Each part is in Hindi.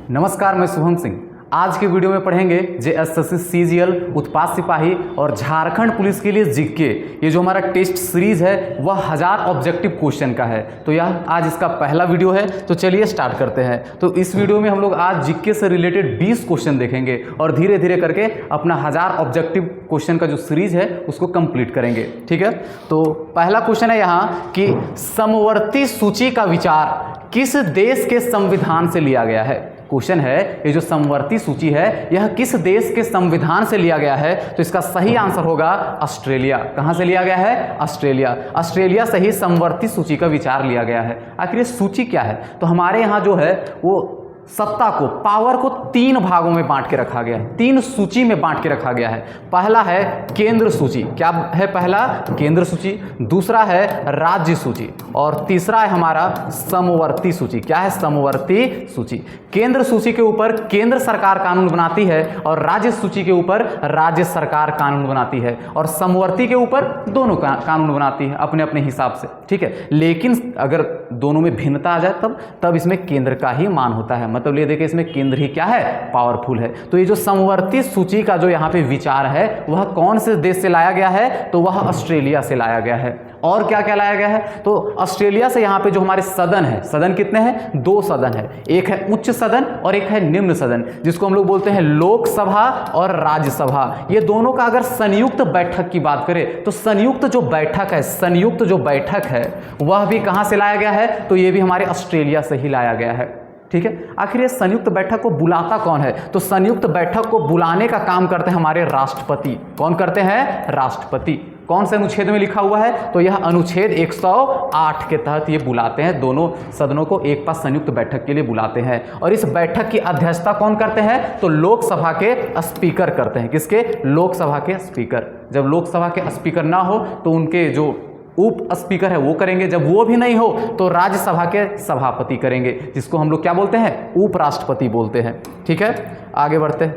नमस्कार, मैं शुभम सिंह। आज के वीडियो में पढ़ेंगे जेएसएससी सीजीएल, उत्पाद सिपाही और झारखंड पुलिस के लिए जीके। ये जो हमारा टेस्ट सीरीज है वह 1000 ऑब्जेक्टिव क्वेश्चन का है। तो यह आज इसका पहला वीडियो है। तो चलिए स्टार्ट करते हैं। तो इस वीडियो में हम लोग आज जीके से रिलेटेड 20 क्वेश्चन देखेंगे और धीरे धीरे करके अपना 1000 ऑब्जेक्टिव क्वेश्चन का जो सीरीज है उसको कंप्लीट करेंगे। ठीक है, तो पहला क्वेश्चन है यहाँ कि समवर्ती सूची का विचार किस देश के संविधान से लिया गया है। क्वेश्चन है ये जो समवर्ती सूची है यह किस देश के संविधान से लिया गया है। तो इसका सही आंसर होगा ऑस्ट्रेलिया। कहां से लिया गया है? ऑस्ट्रेलिया। ऑस्ट्रेलिया से ही समवर्ती सूची का विचार लिया गया है। आखिर ये सूची क्या है? तो हमारे यहाँ जो है वो सत्ता को, पावर को 3 भागों में बांट के रखा गया है, 3 सूची में बांट के रखा गया है। पहला है केंद्र सूची। क्या है? पहला केंद्र सूची, दूसरा है राज्य सूची और तीसरा है हमारा समवर्ती सूची। क्या है? समवर्ती सूची। केंद्र सूची के ऊपर केंद्र सरकार कानून बनाती है और राज्य सूची के ऊपर राज्य सरकार कानून बनाती है और समवर्ती के ऊपर दोनों कानून बनाती है अपने अपने हिसाब से। ठीक है, लेकिन अगर दोनों में भिन्नता आ जाए तब इसमें केंद्र का ही मान होता है। मतलब ये देखिए इसमें केंद्र ही क्या है? पावरफुल है। तो ये जो समवर्ती सूची का जो यहाँ पे विचार है वह कौन से देश से लाया गया है? तो वह ऑस्ट्रेलिया से लाया गया है। और क्या क्या लाया गया है? तो ऑस्ट्रेलिया से यहाँ पे जो हमारे सदन है, सदन कितने हैं? 2 सदन है। एक है उच्च सदन और एक है निम्न सदन, जिसको हम लोग बोलते हैं लोकसभा और राज्यसभा। ये दोनों का अगर संयुक्त बैठक की बात करें तो संयुक्त जो बैठक है वह भी कहाँ से लाया गया है? तो ये भी हमारे ऑस्ट्रेलिया से ही लाया गया है। ठीक है, आखिर ये संयुक्त बैठक को बुलाता कौन है? तो संयुक्त बैठक को बुलाने का काम करते हैं हमारे राष्ट्रपति। कौन करते हैं? राष्ट्रपति। कौन से अनुच्छेद में लिखा हुआ है? तो यह अनुच्छेद 108 के तहत ये बुलाते हैं, दोनों सदनों को एक पास संयुक्त बैठक के लिए बुलाते हैं। और इस बैठक की अध्यक्षता कौन करते हैं? तो लोकसभा के स्पीकर करते हैं। किसके? लोकसभा के स्पीकर। जब लोकसभा के स्पीकर ना हो तो उनके जो उप स्पीकर है वो करेंगे। जब वो भी नहीं हो तो राज्यसभा के सभापति करेंगे, जिसको हम लोग क्या बोलते हैं? उपराष्ट्रपति बोलते हैं। ठीक है, आगे बढ़ते हैं।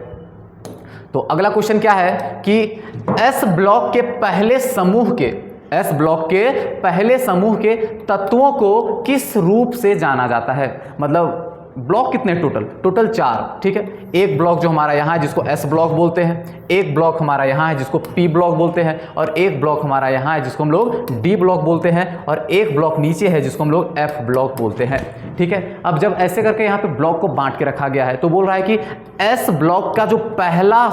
तो अगला क्वेश्चन क्या है कि एस ब्लॉक के पहले समूह के तत्वों को किस रूप से जाना जाता है? मतलब ब्लॉक कितने? टोटल 4। ठीक है, एक ब्लॉक जो हमारा यहाँ है जिसको एस ब्लॉक बोलते हैं, एक ब्लॉक हमारा यहाँ है जिसको पी ब्लॉक बोलते हैं और एक ब्लॉक हमारा यहाँ है जिसको हम लोग डी ब्लॉक बोलते हैं और एक ब्लॉक नीचे है जिसको हम लोग एफ ब्लॉक बोलते हैं। ठीक है, अब जब ऐसे करके यहाँ पे ब्लॉक को बांट के रखा गया है तो बोल रहा है कि एस ब्लॉक का जो पहला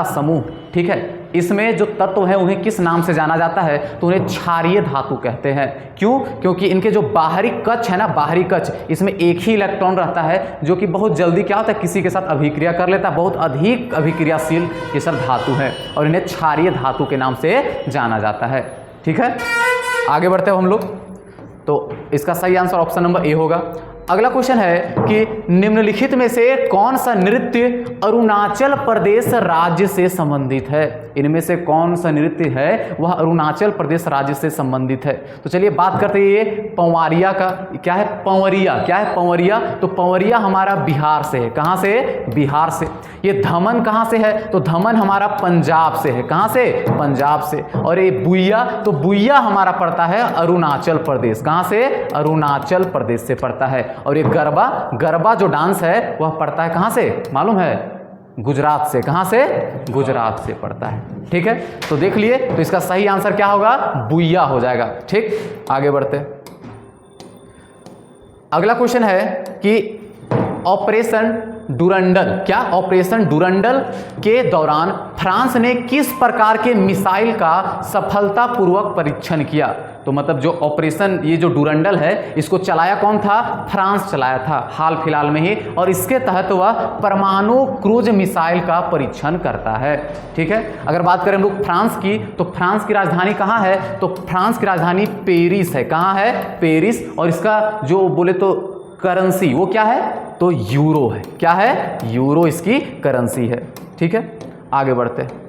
समूह, ठीक है, इसमें जो तत्व है उन्हें किस नाम से जाना जाता है? तो उन्हें क्षारीय धातु कहते हैं। क्यों? क्योंकि इनके जो बाहरी कक्ष है ना, बाहरी कक्ष, इसमें एक ही इलेक्ट्रॉन रहता है जो कि बहुत जल्दी क्या होता है? किसी के साथ अभिक्रिया कर लेता है। बहुत अधिक अभिक्रियाशील ये सब धातु है और इन्हें क्षारीय धातु के नाम से जाना जाता है। ठीक है, आगे बढ़ते हैं हम लोग। तो इसका सही आंसर ऑप्शन नंबर ए होगा। अगला क्वेश्चन है कि निम्नलिखित में से कौन सा नृत्य अरुणाचल प्रदेश राज्य से संबंधित है? इनमें से कौन सा नृत्य है वह अरुणाचल प्रदेश राज्य से संबंधित है? तो चलिए बात करते हैं ये पंवारिया का। क्या है? पंवरिया। क्या है? पंवरिया। तो पंवरिया हमारा बिहार से है। कहाँ से? बिहार से। ये धमन कहाँ से है? तो धमन हमारा पंजाब से है। कहाँ से? पंजाब से। और ये बुइया, तो बुइया हमारा पड़ता है अरुणाचल प्रदेश। कहाँ से? अरुणाचल प्रदेश से पड़ता है। और ये गरबा जो डांस है वह पड़ता है कहाँ से? मालूम है? गुजरात से। कहाँ से? गुजरात से पड़ता है। ठीक है, तो देख लिए। तो इसका सही आंसर क्या होगा? बुइया हो जाएगा। ठीक, आगे बढ़ते। अगला क्वेश्चन है कि ऑपरेशन डुरंडल, क्या? ऑपरेशन डुरंडल के दौरान फ्रांस ने किस प्रकार के मिसाइल का सफलतापूर्वक परीक्षण किया? तो मतलब जो ऑपरेशन, ये जो डुरंडल है, इसको चलाया कौन था? फ्रांस चलाया था हाल फिलहाल में ही। और इसके तहत वह परमाणु क्रूज मिसाइल का परीक्षण करता है। ठीक है, अगर बात करें हम लोग फ्रांस की, तो फ्रांस की राजधानी कहाँ है? तो फ्रांस की राजधानी पेरिस है। कहाँ है? पेरिस। और इसका जो बोले तो करेंसी वो क्या है? तो यूरो है। क्या है? यूरो इसकी करेंसी है। ठीक है, आगे बढ़ते हैं।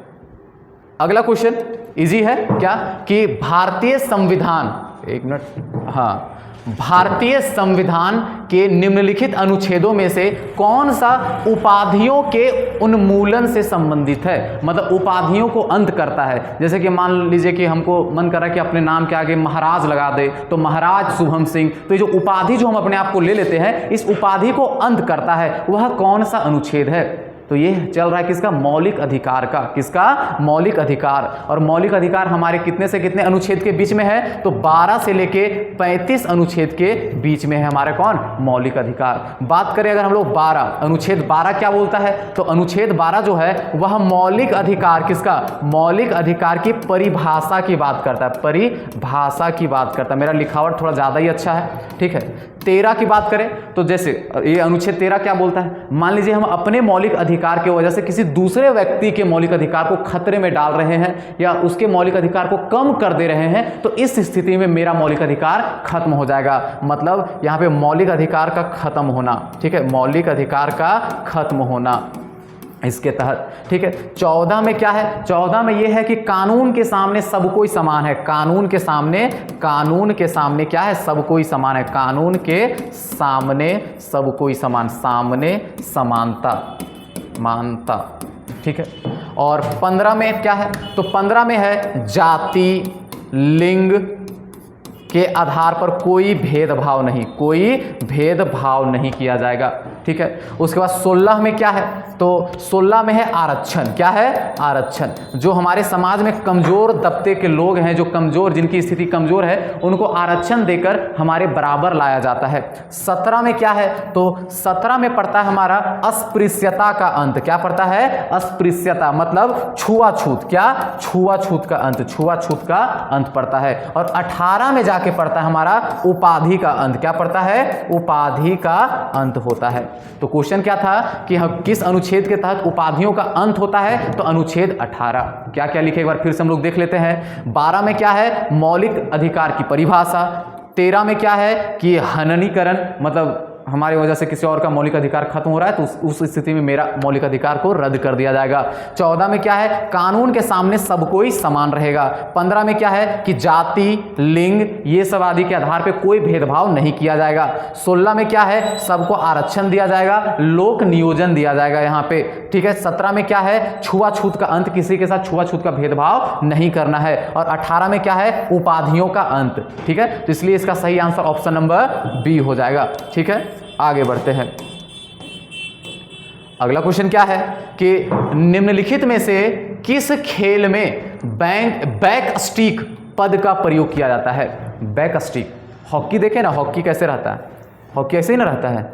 अगला क्वेश्चन इजी है क्या? कि भारतीय संविधान, एक मिनट, हाँ, भारतीय संविधान के निम्नलिखित अनुच्छेदों में से कौन सा उपाधियों के उन्मूलन से संबंधित है? मतलब उपाधियों को अंत करता है। जैसे कि मान लीजिए कि हमको मन कर रहा है कि अपने नाम के आगे महाराज लगा दे, तो महाराज शुभम सिंह। तो ये जो उपाधि जो हम अपने आप को ले लेते हैं, इस उपाधि को अंत करता है, वह कौन सा अनुच्छेद है? तो ये चल रहा है किसका? मौलिक अधिकार का। किसका? मौलिक अधिकार। और मौलिक अधिकार हमारे कितने से कितने अनुच्छेद के बीच में है? तो 12 से लेके 35 अनुच्छेद के बीच में है हमारे कौन? मौलिक अधिकार। बात करें अगर हम लोग 12, अनुच्छेद 12 क्या बोलता है? तो अनुच्छेद 12 जो है वह मौलिक अधिकार, किसका? मौलिक अधिकार की परिभाषा की बात करता है। परिभाषा की बात करता है। मेरा लिखावट थोड़ा ज़्यादा ही अच्छा है, ठीक है। 13 की बात करें तो जैसे ये अनुच्छेद 13 क्या बोलता है? मान लीजिए हम अपने मौलिक अधिकार की वजह से किसी दूसरे व्यक्ति के मौलिक अधिकार को खतरे में डाल रहे हैं या उसके मौलिक अधिकार को कम कर दे रहे हैं, तो इस स्थिति में मेरा मौलिक अधिकार खत्म हो जाएगा। मतलब यहाँ पे मौलिक अधिकार का खत्म होना, ठीक है, मौलिक अधिकार का खत्म होना इसके तहत, ठीक है। 14 में क्या है? 14 में यह है कि कानून के सामने सब कोई समान है। कानून के सामने क्या है? सब कोई समान है। कानून के सामने सब कोई समान, सामने समानता, मानता, ठीक है। और 15 में क्या है? तो 15 में है जाति, लिंग के आधार पर कोई भेदभाव नहीं, कोई भेदभाव नहीं किया जाएगा, ठीक है। उसके बाद 16 में क्या है? तो 16 में है आरक्षण। क्या है? आरक्षण। जो हमारे समाज में कमजोर तबके के लोग हैं, जो कमजोर, जिनकी स्थिति कमजोर है, उनको आरक्षण देकर हमारे बराबर लाया जाता है। 17 में क्या है? तो 17 में पड़ता है हमारा अस्पृश्यता का अंत। क्या पड़ता है? अस्पृश्यता, मतलब छुआछूत। क्या? छुआछूत का अंत, छुआछूत का अंत पड़ता है। और 18 में जाके पड़ता है हमारा उपाधि का अंत। क्या पड़ता है? उपाधि का अंत होता है। तो क्वेश्चन क्या था कि हम किस अनुच्छेद के तहत उपाधियों का अंत होता है? तो अनुच्छेद 18। क्या क्या लिखे एक बार फिर से हम लोग देख लेते हैं। 12 में क्या है? मौलिक अधिकार की परिभाषा। 13 में क्या है कि हननीकरण, मतलब हमारी वजह से किसी और का मौलिक अधिकार खत्म हो रहा है, तो उस स्थिति में मेरा मौलिक अधिकार को रद्द कर दिया जाएगा। 14 में क्या है? कानून के सामने सब कोई समान रहेगा। 15 में क्या है कि जाति, लिंग, ये सब आदि के आधार पे कोई भेदभाव नहीं किया जाएगा। 16 में क्या है? सबको आरक्षण दिया जाएगा, लोक नियोजन दिया जाएगा यहाँ पे, ठीक है। 17 में क्या है? छुआछूत का अंत, किसी के साथ छुआछूत का भेदभाव नहीं करना है। और 18 में क्या है? उपाधियों का अंत, ठीक है। तो इसलिए इसका सही आंसर ऑप्शन नंबर बी हो जाएगा, ठीक है। आगे बढ़ते हैं। अगला क्वेश्चन क्या है कि निम्नलिखित में से किस खेल में बैक स्टिक पद का प्रयोग किया जाता है? बैक स्टिक, हॉकी देखे ना, हॉकी कैसे रहता है? हॉकी ऐसे ही ना रहता है,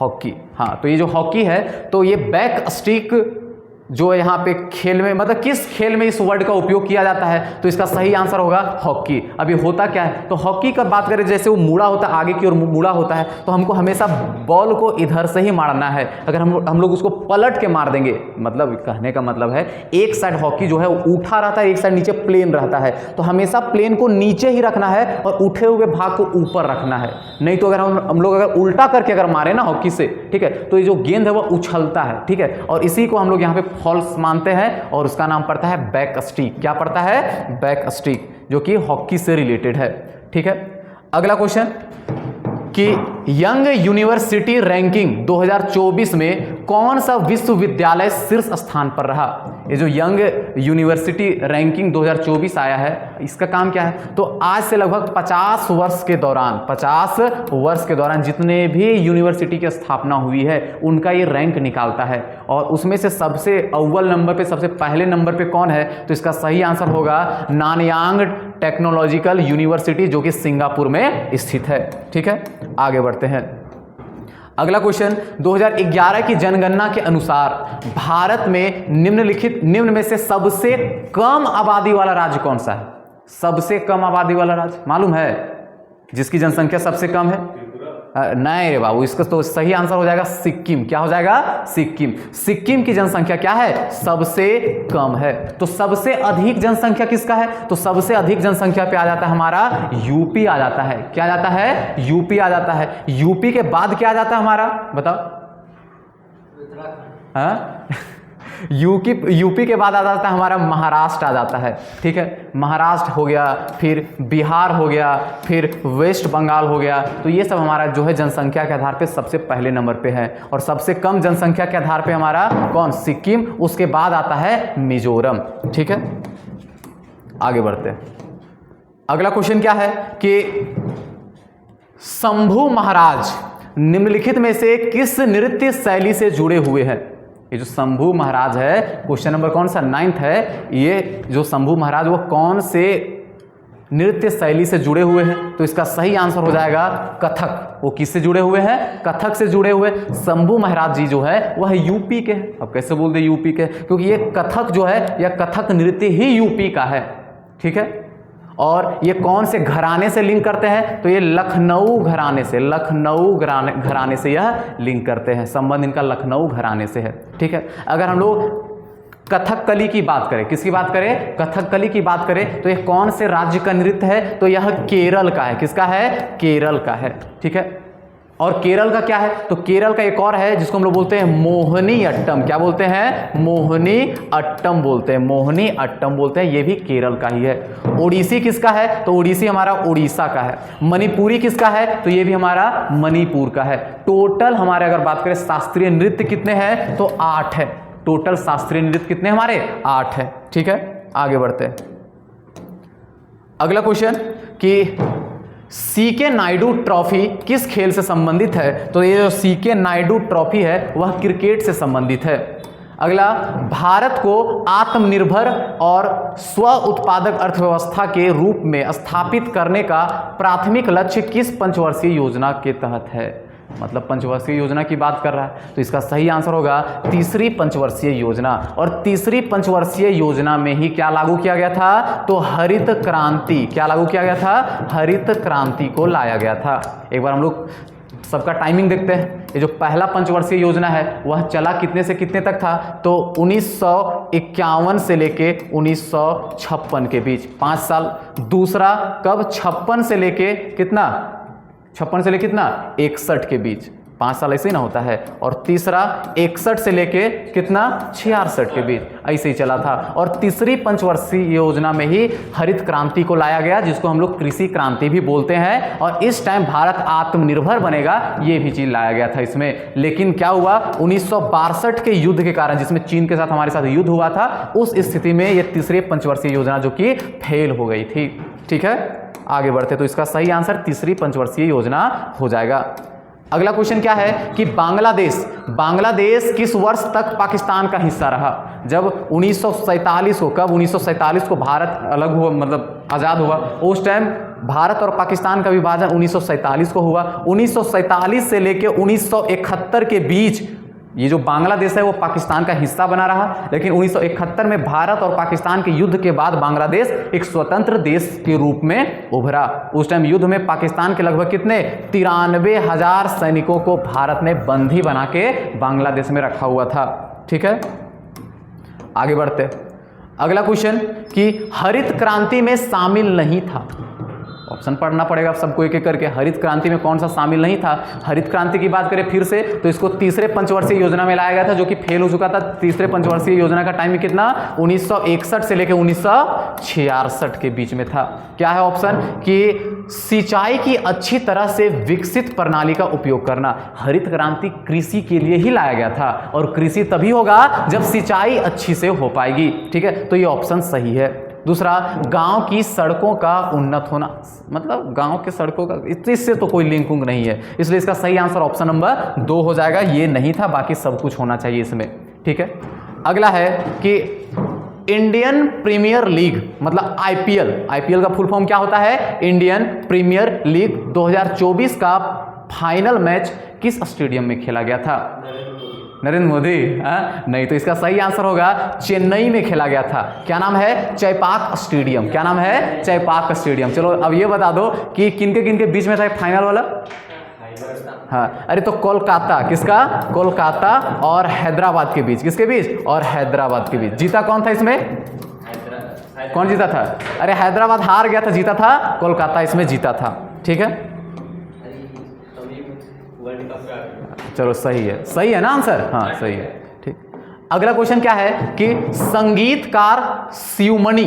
हॉकी। हाँ, तो ये जो हॉकी है, तो ये बैक स्टिक जो यहाँ पे खेल में, मतलब किस खेल में इस वर्ड का उपयोग किया जाता है? तो इसका सही आंसर होगा हॉकी। अभी होता क्या है? तो हॉकी का बात करें, जैसे वो मुड़ा होता है, आगे की ओर मुड़ा होता है, तो हमको हमेशा बॉल को इधर से ही मारना है। अगर हम लोग उसको पलट के मार देंगे, मतलब कहने का मतलब है एक साइड हॉकी जो है वो उठा रहता है, एक साइड नीचे प्लेन रहता है, तो हमेशा प्लेन को नीचे ही रखना है और उठे हुए भाग को ऊपर रखना है। नहीं तो अगर हम लोग अगर उल्टा करके अगर मारे ना हॉकी से, ठीक है, तो ये जो गेंद है वो उछलता है, ठीक है। और इसी को हम लोग यहाँ पे फॉल्स मानते हैं और उसका नाम पड़ता है बैक स्टिक। क्या पड़ता है? बैक स्टिक, जो कि हॉकी से रिलेटेड है, ठीक है। अगला क्वेश्चन कि यंग यूनिवर्सिटी रैंकिंग 2024 में कौन सा विश्वविद्यालय शीर्ष स्थान पर रहा? ये जो यंग यूनिवर्सिटी रैंकिंग 2024 आया है, इसका काम क्या है? तो आज से लगभग 50 वर्ष के दौरान जितने भी यूनिवर्सिटी की स्थापना हुई है उनका ये रैंक निकालता है। और उसमें से सबसे अव्वल नंबर पे, सबसे पहले नंबर पे कौन है? तो इसका सही आंसर होगा नानयांग टेक्नोलॉजिकल यूनिवर्सिटी, जो कि सिंगापुर में स्थित है, ठीक है। आगे बढ़ते हैं। अगला क्वेश्चन, 2011 की जनगणना के अनुसार भारत में निम्न में से सबसे कम आबादी वाला राज्य कौन सा है? सबसे कम आबादी वाला राज्य मालूम है? जिसकी जनसंख्या सबसे कम है? नहीं रे बाबू, इसका तो सही आंसर हो जाएगा सिक्किम। क्या हो जाएगा? सिक्किम। सिक्किम की जनसंख्या क्या है? सबसे कम है। तो सबसे अधिक जनसंख्या किसका है? तो सबसे अधिक जनसंख्या पे आ जाता है हमारा यूपी आ जाता है। क्या आ जाता है? यूपी आ जाता है। यूपी के बाद क्या आ जाता है हमारा? बताओ। हाँ यूपी के बाद आ जाता है हमारा महाराष्ट्र आ जाता है, ठीक है। महाराष्ट्र हो गया, फिर बिहार हो गया, फिर वेस्ट बंगाल हो गया। तो ये सब हमारा जो है जनसंख्या के आधार पे सबसे पहले नंबर पे है। और सबसे कम जनसंख्या के आधार पे हमारा कौन? सिक्किम। उसके बाद आता है मिजोरम, ठीक है। आगे बढ़ते हैं। अगला क्वेश्चन क्या है कि शंभू महाराज निम्नलिखित में से किस नृत्य शैली से जुड़े हुए हैं? ये जो शंभू महाराज है, क्वेश्चन नंबर कौन सा? 9th है। ये जो शंभू महाराज वो कौन से नृत्य शैली से जुड़े हुए हैं? तो इसका सही आंसर हो जाएगा कथक। वो किससे जुड़े हुए हैं? कथक से जुड़े हुए। शंभू महाराज जी जो है वह यूपी के हैं। अब कैसे बोल दे यूपी के? क्योंकि ये कथक जो है या कथक नृत्य ही यूपी का है, ठीक है। और ये कौन से घराने से लिंक करते हैं? तो ये लखनऊ घराने से, लखनऊ घराने से यह लिंक करते हैं। संबंध इनका लखनऊ घराने से है, ठीक है। अगर हम लोग कथकली की बात करें, किसकी बात करें? कथकली की बात करें तो ये कौन से राज्य का नृत्य है? तो यह केरल का है। किसका है? केरल का है, ठीक है। और केरल का क्या है? तो केरल का एक और है जिसको हम लोग बोलते हैं मोहिनी अट्टम। क्या बोलते हैं? मोहिनी अट्टम बोलते हैं, मोहिनी अट्टम बोलते हैं। ये भी केरल का ही है। ओडिसी किसका है? तो ओडिसी हमारा उड़ीसा का है। मणिपुरी किसका है? तो ये भी हमारा मणिपुर का है। टोटल हमारे अगर बात करें शास्त्रीय नृत्य कितने हैं? तो 8 है। टोटल शास्त्रीय नृत्य कितने हमारे? 8 है, ठीक है। आगे बढ़ते हैं। अगला क्वेश्चन कि सीके नायडू ट्रॉफी किस खेल से संबंधित है? तो ये जो सीके नायडू ट्रॉफी है वह क्रिकेट से संबंधित है। अगला, भारत को आत्मनिर्भर और स्व उत्पादक अर्थव्यवस्था के रूप में स्थापित करने का प्राथमिक लक्ष्य किस पंचवर्षीय योजना के तहत है? मतलब पंचवर्षीय योजना की बात कर रहा है। तो इसका सही आंसर होगा तीसरी पंचवर्षीय योजना। और तीसरी पंचवर्षीय योजना में ही क्या लागू किया गया था? तो हरित क्रांति। क्या लागू किया गया था? हरित क्रांति को लाया गया था। एक बार हम लोग सबका टाइमिंग देखते हैं। ये जो पहला पंचवर्षीय योजना है वह चला कितने से कितने तक था? तो 1951 से लेके 1956 के बीच, 5 साल। दूसरा कब? 56 से लेके कितना? 56 से लेके कितना? 61 के बीच, 5 साल ऐसे ही ना होता है। और तीसरा 61 से लेके कितना? 66 के बीच, ऐसे ही चला था। और तीसरी पंचवर्षीय योजना में ही हरित क्रांति को लाया गया, जिसको हम लोग कृषि क्रांति भी बोलते हैं। और इस टाइम भारत आत्मनिर्भर बनेगा, ये भी चीज लाया गया था इसमें। लेकिन क्या हुआ? 1962 के युद्ध के कारण, जिसमें चीन के साथ हमारे साथ युद्ध हुआ था, उस स्थिति में ये तीसरी पंचवर्षीय योजना जो कि फेल हो गई थी, ठीक है। आगे बढ़ते। तो इसका सही आंसर तीसरी पंचवर्षीय योजना हो जाएगा। अगला क्वेश्चन क्या है कि बांग्लादेश किस वर्ष तक पाकिस्तान का हिस्सा रहा? जब 1947 को, कब? 1947 को भारत अलग हुआ, मतलब आज़ाद हुआ। उस टाइम भारत और पाकिस्तान का विभाजन 1947 को हुआ। 1947 से लेकर 1971 के बीच ये जो बांग्लादेश है वो पाकिस्तान का हिस्सा बना रहा। लेकिन 1971 में भारत और पाकिस्तान के युद्ध के बाद बांग्लादेश एक स्वतंत्र देश के रूप में उभरा। उस टाइम युद्ध में पाकिस्तान के लगभग कितने? 93,000 सैनिकों को भारत ने बंदी बना के बांग्लादेश में रखा हुआ था, ठीक है। आगे बढ़ते। अगला क्वेश्चन कि हरित क्रांति में शामिल नहीं था। ऑप्शन पढ़ना पड़ेगा आप सबको एक एक करके। हरित क्रांति में कौन सा शामिल नहीं था? हरित क्रांति की बात करें फिर से तो इसको तीसरे पंचवर्षीय योजना में लाया गया था, जो कि फेल हो चुका था। तीसरे पंचवर्षीय योजना का टाइम कितना? 1961 से लेकर 1966 के बीच में था। क्या है ऑप्शन? कि सिंचाई की अच्छी तरह से विकसित प्रणाली का उपयोग करना। हरित क्रांति कृषि के लिए ही लाया गया था, और कृषि तभी होगा जब सिंचाई अच्छी से हो पाएगी, ठीक है। तो ये ऑप्शन सही है। दूसरा, गांव की सड़कों का उन्नत होना, मतलब गांव के सड़कों का, इससे तो कोई लिंक नहीं है, इसलिए इसका सही आंसर ऑप्शन नंबर 2 हो जाएगा। ये नहीं था, बाकी सब कुछ होना चाहिए इसमें, ठीक है। अगला है कि इंडियन प्रीमियर लीग मतलब आईपीएल का फुल फॉर्म क्या होता है? इंडियन प्रीमियर लीग 2024 का फाइनल मैच किस स्टेडियम में खेला गया था? नरेंद्र मोदी? नहीं, तो इसका सही आंसर होगा चेन्नई में खेला गया था। क्या नाम है? चैपाक स्टेडियम। क्या नाम है? चैपाक स्टेडियम। चलो अब ये बता दो कि किनके बीच में था फाइनल वाला? हाँ, अरे तो कोलकाता, किसका? कोलकाता और हैदराबाद के बीच। किसके बीच? और हैदराबाद के बीच। जीता कौन था इसमें? कौन जीता था? अरे हैदराबाद हार गया था, जीता था कोलकाता, इसमें जीता था, ठीक है। चलो सही है ना आंसर? हाँ सही है, ठीक। अगला क्वेश्चन क्या है कि संगीतकार शिवमणि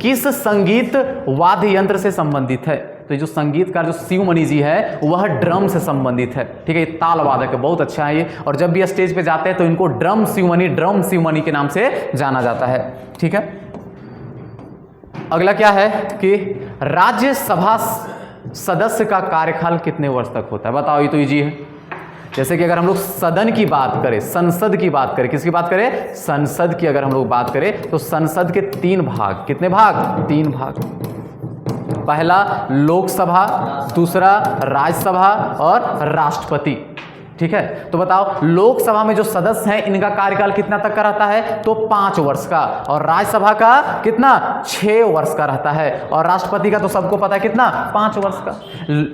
किस संगीत वाद्य यंत्र से संबंधित है? तो ये जो संगीतकार जो शिवमणि जी है वह ड्रम से संबंधित है। ठीक है, ये ताल वादक है, बहुत अच्छा है ये। और जब भी स्टेज पे जाते हैं तो इनको ड्रम शिवमणि के नाम से जाना जाता है। ठीक है, अगला क्या है कि राज्यसभा सदस्य का कार्यकाल कितने वर्ष तक होता है? बताओ, ये तो इजी है। जैसे कि अगर हम लोग सदन की बात करें, संसद की बात करें, किसकी बात करें? संसद की अगर हम लोग बात करें तो संसद के 3 भाग, कितने भाग? 3 भाग। पहला लोकसभा, दूसरा राज्यसभा और राष्ट्रपति। ठीक है, तो बताओ लोकसभा में जो सदस्य हैं इनका कार्यकाल कितना तक का रहता है? तो 5 वर्ष का। और राज्यसभा का कितना? 6 वर्ष का रहता है। और राष्ट्रपति का तो सबको पता है कितना? 5 वर्ष का।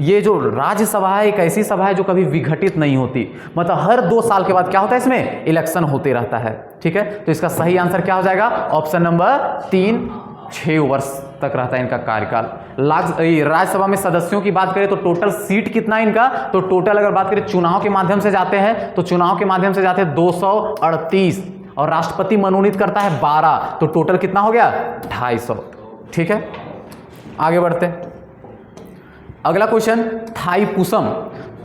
ये जो राज्यसभा है एक ऐसी सभा है जो कभी विघटित नहीं होती, मतलब हर 2 साल के बाद क्या होता है? इसमें इलेक्शन होते रहता है। ठीक है, तो इसका सही आंसर क्या हो जाएगा? ऑप्शन नंबर 3, 6 वर्ष तक रहता है इनका कार्यकाल। राज्यसभा में सदस्यों की बात करें तो टोटल सीट कितना है इनका? तो टोटल अगर बात करें चुनाव के माध्यम से जाते हैं तो चुनाव के माध्यम से जाते हैं 238, और राष्ट्रपति मनोनीत करता है 12, तो टोटल कितना हो गया? 250। ठीक है, आगे बढ़ते हैं। अगला क्वेश्चन,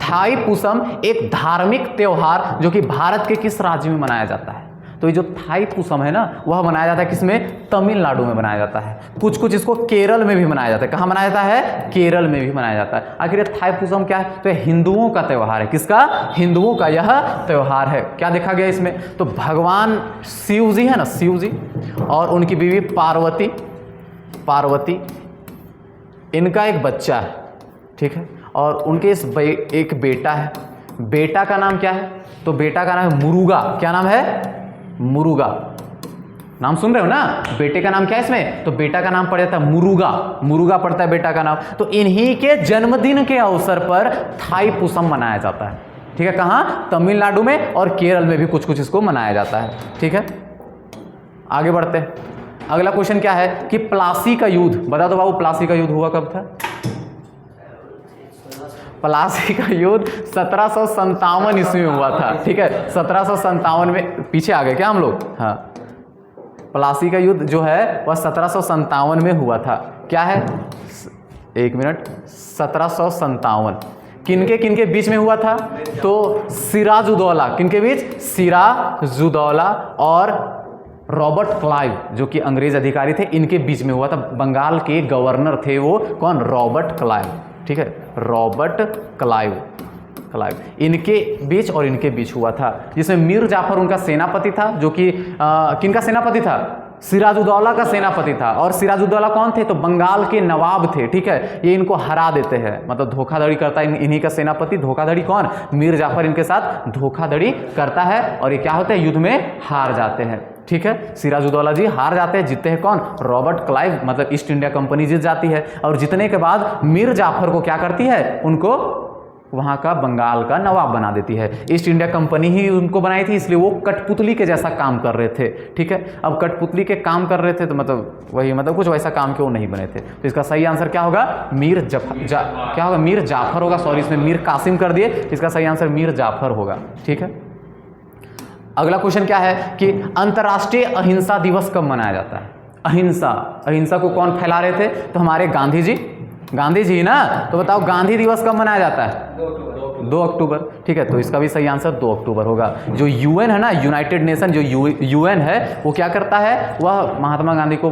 थाईपुसम एक धार्मिक त्योहार जो कि भारत के किस राज्य में मनाया जाता है? तो ये जो थाईपुसम है ना वह मनाया जाता है किसमें? तमिलनाडु में मनाया जाता है। कुछ इसको केरल में भी मनाया जाता है। कहाँ मनाया जाता है? केरल में भी मनाया जाता है। आखिर थाईपुसम क्या है? तो हिंदुओं का त्योहार है। किसका? हिंदुओं का यह त्योहार है। क्या देखा गया इसमें? तो भगवान शिव जी है ना, शिव जी और उनकी बीवी पार्वती, इनका एक बच्चा है। ठीक है, और उनके एक बेटा है। बेटा का नाम क्या है? तो बेटा का नाम है मुरुगा। क्या नाम है? मुरुगा। नाम सुन रहे हो ना? बेटे का नाम क्या है इसमें? तो बेटा का नाम पड़ जाता है मुरुगा पड़ता है बेटा का नाम। तो इन्हीं के जन्मदिन के अवसर पर थाईपुसम मनाया जाता है। ठीक है, कहाँ? तमिलनाडु में और केरल में भी कुछ इसको मनाया जाता है। ठीक है, आगे बढ़ते हैं। अगला क्वेश्चन क्या है कि प्लासी का युद्ध, बता दो बाबू, प्लासी का युद्ध हुआ कब था? प्लासी का युद्ध 1757 ईस्वी में हुआ था। ठीक है, 1757 में। पीछे आ गए क्या हम लोग? हाँ, प्लासी का युद्ध जो है वह 1757 में हुआ था। क्या है? 1 मिनट, 1757 किनके बीच में हुआ था? तो सिराजुद्दौला, किनके बीच? सिराजुद्दौला और रॉबर्ट क्लाइव जो कि अंग्रेज अधिकारी थे, इनके बीच में हुआ था। बंगाल के गवर्नर थे वो, कौन? Robert Clive. ठीक है, रॉबर्ट क्लाइव इनके बीच और इनके बीच हुआ था, जिसमें मीर जाफर उनका सेनापति था, जो कि किनका सेनापति था? सिराजुद्दौला का सेनापति था। और सिराजुद्दौला कौन थे? तो बंगाल के नवाब थे। ठीक है, ये इनको हरा देते हैं, मतलब धोखाधड़ी करता है इन्हीं का सेनापति। धोखाधड़ी कौन? मीर जाफर इनके साथ धोखाधड़ी करता है और ये क्या होते हैं? युद्ध में हार जाते हैं। ठीक है, सिराजुद्दौला जी हार जाते हैं, जीतते हैं कौन? रॉबर्ट क्लाइव, मतलब ईस्ट इंडिया कंपनी जीत जाती है। और जीतने के बाद मीर जाफर को क्या करती है? उनको वहाँ का बंगाल का नवाब बना देती है। ईस्ट इंडिया कंपनी ही उनको बनाई थी, इसलिए वो कठपुतली के जैसा काम कर रहे थे। ठीक है, अब कठपुतली के काम कर रहे थे तो मतलब वही, मतलब कुछ वैसा काम के वो नहीं बने थे। तो इसका सही आंसर क्या होगा? मीर जाफर होगा। सॉरी, इसमें मीर कासिम कर दिए, इसका सही आंसर मीर जाफर होगा। ठीक है, अगला क्वेश्चन क्या है कि अंतर्राष्ट्रीय अहिंसा दिवस कब मनाया जाता है? अहिंसा को कौन फैला रहे थे? तो हमारे गांधी जी ना। तो बताओ गांधी दिवस कब मनाया जाता है? 2 अक्टूबर। ठीक है, तो इसका भी सही आंसर 2 अक्टूबर होगा। जो यूएन है ना, यूनाइटेड नेशन जो यूएन है, वो क्या करता है? वह महात्मा गांधी को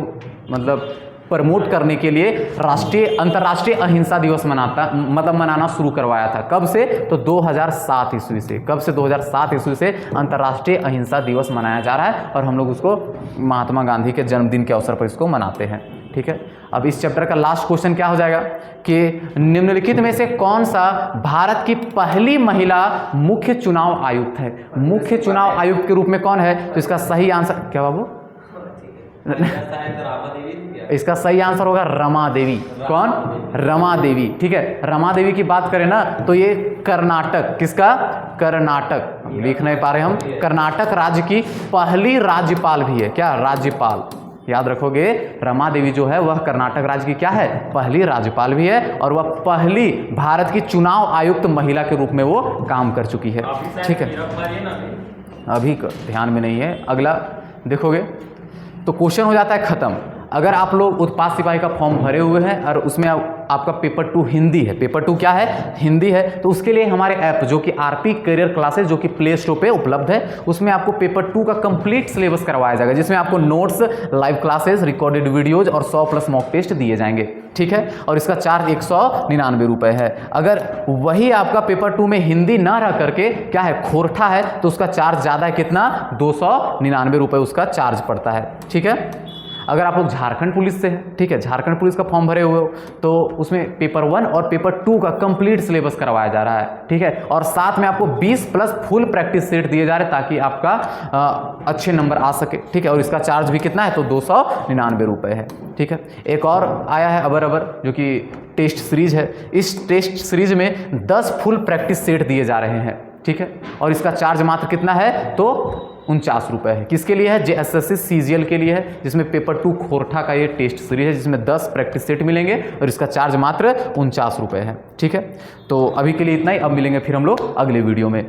मतलब प्रमोट करने के लिए अंतर्राष्ट्रीय अहिंसा दिवस मनाना शुरू करवाया था। कब से? तो 2007 ईस्वी से। कब से? 2007 ईस्वी से अंतर्राष्ट्रीय अहिंसा दिवस मनाया जा रहा है और हम लोग उसको महात्मा गांधी के जन्मदिन के अवसर पर इसको मनाते हैं। ठीक है, अब इस चैप्टर का लास्ट क्वेश्चन क्या हो जाएगा कि निम्नलिखित में से कौन सा भारत की पहली महिला मुख्य चुनाव आयुक्त है? मुख्य चुनाव आयुक्त के रूप में कौन है? तो इसका सही आंसर क्या बाबू? इसका सही आंसर होगा रमा देवी। कौन? रमा देवी। ठीक है, रमा देवी की बात करें ना तो ये कर्नाटक, किसका? कर्नाटक, लिख नहीं पा रहे हम, कर्नाटक राज्य की पहली राज्यपाल भी है। क्या? राज्यपाल। याद रखोगे, रमा देवी जो है वह कर्नाटक राज्य की क्या है? पहली राज्यपाल भी है और वह पहली भारत की चुनाव आयुक्त महिला के रूप में वो काम कर चुकी है। ठीक है, अभी ध्यान में नहीं है, अगला देखोगे तो क्वेश्चन हो जाता है ख़त्म। अगर आप लोग उत्पाद सिपाही का फॉर्म भरे हुए हैं और उसमें आपका पेपर 2 हिंदी है, पेपर 2 क्या है, हिंदी है, तो उसके लिए हमारे ऐप जो कि आरपी करियर क्लासेस जो कि प्ले स्टोर पे उपलब्ध है, उसमें आपको पेपर 2 का कंप्लीट सिलेबस करवाया जाएगा, जिसमें आपको notes, live classes, recorded videos और 100+ मॉक टेस्ट दिए जाएंगे, ठीक है। और इसका चार्ज 199 रुपये है। अगर वही आपका पेपर 2 में हिंदी ना रह करके क्या है, खोरठा है, तो उसका चार्ज ज़्यादा है, कितना, 299 रुपये उसका चार्ज पड़ता है, ठीक है। अगर आप लोग झारखंड पुलिस से हैं, ठीक है, झारखंड पुलिस का फॉर्म भरे हुए हो, तो उसमें पेपर 1 और पेपर 2 का कंप्लीट सिलेबस करवाया जा रहा है, ठीक है। और साथ में आपको 20+ फुल प्रैक्टिस सेट दिए जा रहे हैं ताकि आपका अच्छे नंबर आ सके, ठीक है। और इसका चार्ज भी कितना है, तो 299 रुपये है, ठीक है। एक और आया है अबर जो कि टेस्ट सीरीज है। इस टेस्ट सीरीज में 10 फुल प्रैक्टिस सेट दिए जा रहे हैं, ठीक है। और इसका चार्ज मात्र कितना है, तो 49 रुपये है। किसके लिए है, JSSC CGL के लिए है, जिसमें पेपर 2 खोरठा का ये टेस्ट सीरीज है, जिसमें 10 प्रैक्टिस सेट मिलेंगे और इसका चार्ज मात्र 49 रुपये है, ठीक है। तो अभी के लिए इतना ही, अब मिलेंगे फिर हम लोग अगले वीडियो में।